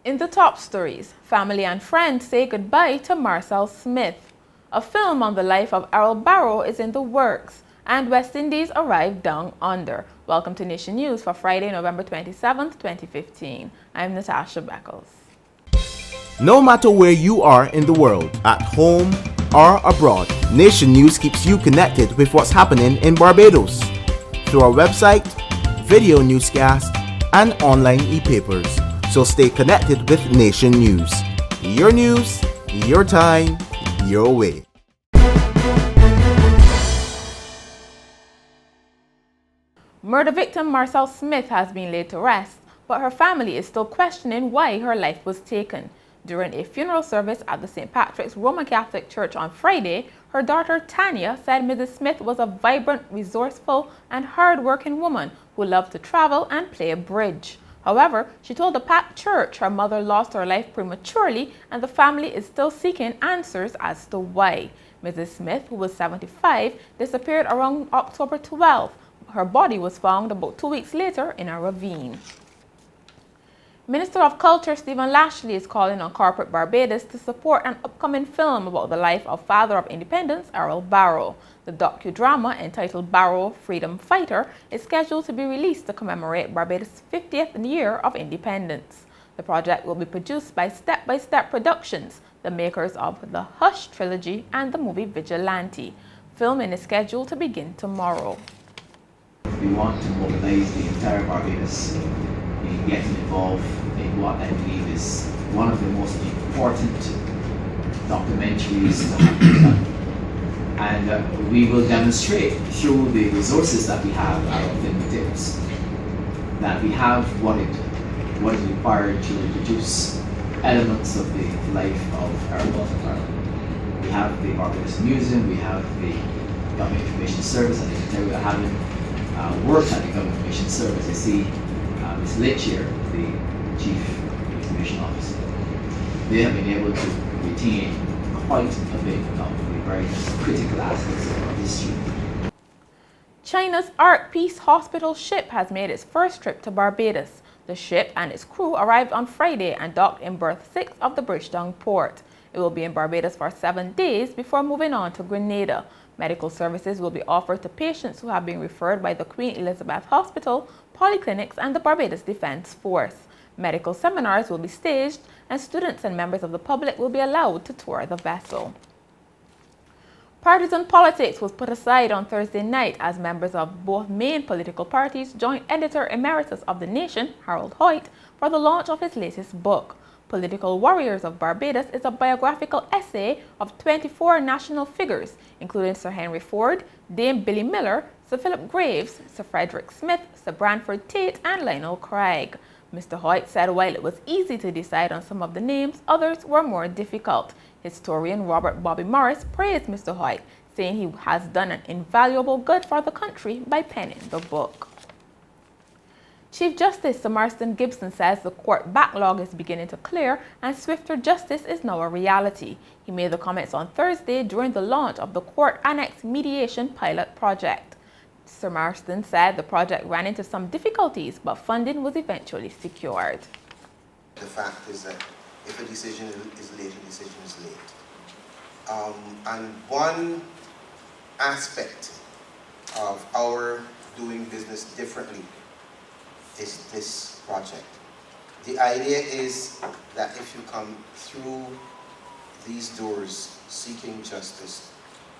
In the top stories, family and friends say goodbye to Marcelle Smith. A film on the life of Errol Barrow is in the works, and West Indies arrive down under. Welcome to Nation News for Friday, November 27, 2015. I'm Natasha Beckles. No matter where you are in the world, at home or abroad, Nation News keeps you connected with what's happening in Barbados through our website, video newscast, and online e-papers. So stay connected with Nation News. Your news, your time, your way. Murder victim Marcelle Smith has been laid to rest, but her family is still questioning why her life was taken. During a funeral service at the St. Patrick's Roman Catholic Church on Friday, her daughter Tanya said Mrs. Smith was a vibrant, resourceful, and hard-working woman who loved to travel and play bridge. However, she told the packed church her mother lost her life prematurely and the family is still seeking answers as to why. Mrs. Smith, who was 75, disappeared around October 12. Her body was found about 2 weeks later in a ravine. Minister of Culture Stephen Lashley is calling on corporate Barbados to support an upcoming film about the life of Father of Independence Errol Barrow. The docudrama, entitled Barrow, Freedom Fighter, is scheduled to be released to commemorate Barbados' 50th year of independence. The project will be produced by Step by Step Productions, the makers of the Hush trilogy and the movie Vigilante. Filming is scheduled to begin tomorrow. We want to mobilize the entire Barbados in getting involved in what I believe is one of the most important documentaries that we've done. And we will demonstrate through the resources that we have at our fingertips that we have what is required to reproduce elements of the life of Errol Barrow. We have the Barbados Museum, we have the Government Information Service, and I can tell you that having worked at the Government Information Service, I see Ms. Litchier, the Chief Information Officer. They have been able to retain quite a bit of the very critical aspects of our history. China's Ark Peace Hospital ship has made its first trip to Barbados. The ship and its crew arrived on Friday and docked in berth 6 of the Bridgetown port. It will be in Barbados for 7 days before moving on to Grenada. Medical services will be offered to patients who have been referred by the Queen Elizabeth Hospital, polyclinics, and the Barbados Defence Force. Medical seminars will be staged, and students and members of the public will be allowed to tour the vessel. Partisan politics was put aside on Thursday night as members of both main political parties joined editor emeritus of The Nation, Harold Hoyt, for the launch of his latest book. Political Warriors of Barbados is a biographical essay of 24 national figures, including Sir Henry Ford, Dame Billy Miller, Sir Philip Graves, Sir Frederick Smith, Sir Branford Tate, and Lionel Craig. Mr. Hoyt said while it was easy to decide on some of the names, others were more difficult. Historian Robert Bobby Morris praised Mr. Hoyt, saying he has done an invaluable good for the country by penning the book. Chief Justice Sir Marston Gibson says the court backlog is beginning to clear and swifter justice is now a reality. He made the comments on Thursday during the launch of the Court Annex Mediation Pilot Project. Sir Marston said the project ran into some difficulties, but funding was eventually secured. The fact is that if a decision is late, a decision is late. And one aspect of our doing business differently is this project. The idea is that if you come through these doors seeking justice,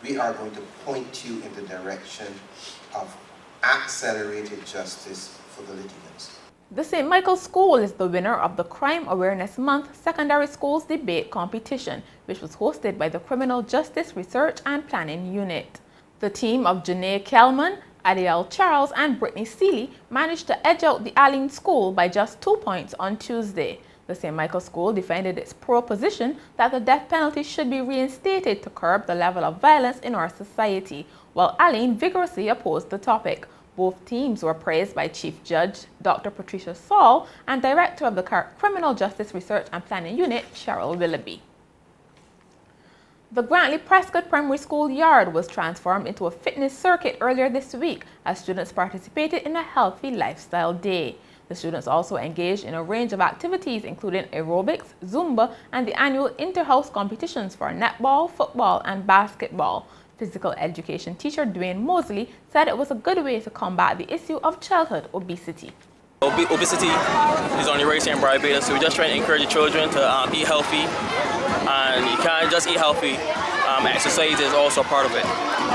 we are going to point you in the direction of accelerated justice for the litigants. The St. Michael's School is the winner of the Crime Awareness Month Secondary Schools Debate Competition, which was hosted by the Criminal Justice Research and Planning Unit. The team of Janae Kelman, Adiel Charles, and Brittany Seeley managed to edge out the Allen School by just 2 points on Tuesday. The St. Michael's School defended its proposition that the death penalty should be reinstated to curb the level of violence in our society, while Allen vigorously opposed the topic. Both teams were praised by Chief Judge Dr. Patricia Saul and Director of the Criminal Justice Research and Planning Unit, Cheryl Willoughby. The Grantley Prescott Primary School yard was transformed into a fitness circuit earlier this week as students participated in a healthy lifestyle day. The students also engaged in a range of activities including aerobics, Zumba, and the annual inter-house competitions for netball, football, and basketball. Physical education teacher Dwayne Mosley said it was a good way to combat the issue of childhood obesity. Obesity is on the rise in Barbados, so we're just trying to encourage the children to eat healthy, and you can't just eat healthy. Exercise is also a part of it.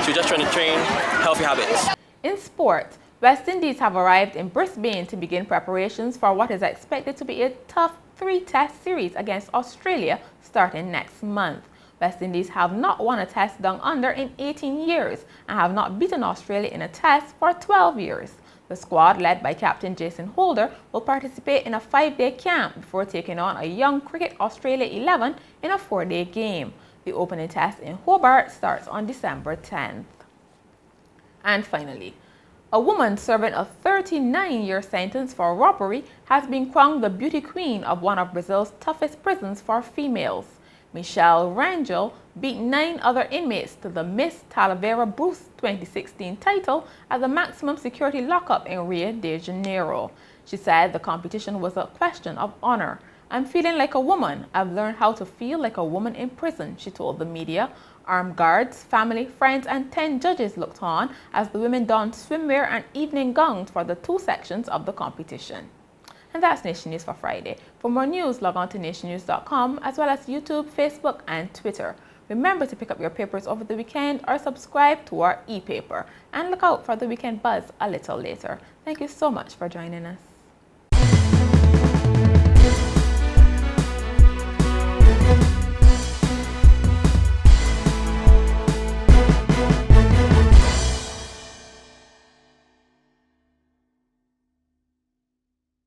So we're just trying to train healthy habits. In sport, West Indies have arrived in Brisbane to begin preparations for what is expected to be a tough 3-test series against Australia starting next month. West Indies have not won a test down under in 18 years and have not beaten Australia in a test for 12 years. The squad, led by Captain Jason Holder, will participate in a 5-day camp before taking on a young Cricket Australia 11 in a 4-day game. The opening test in Hobart starts on December 10th. And finally, a woman serving a 39-year sentence for robbery has been crowned the beauty queen of one of Brazil's toughest prisons for females. Michelle Rangel beat 9 other inmates to the Miss Talavera Bruce 2016 title at the maximum security lockup in Rio de Janeiro. She said the competition was a question of honor. "I'm feeling like a woman. I've learned how to feel like a woman in prison," she told the media. Armed guards, family, friends, and 10 judges looked on as the women donned swimwear and evening gowns for the 2 sections of the competition. And that's Nation News for Friday. For more news, log on to nationnews.com as well as YouTube, Facebook, and Twitter. Remember to pick up your papers over the weekend or subscribe to our e-paper. And look out for the Weekend Buzz a little later. Thank you so much for joining us.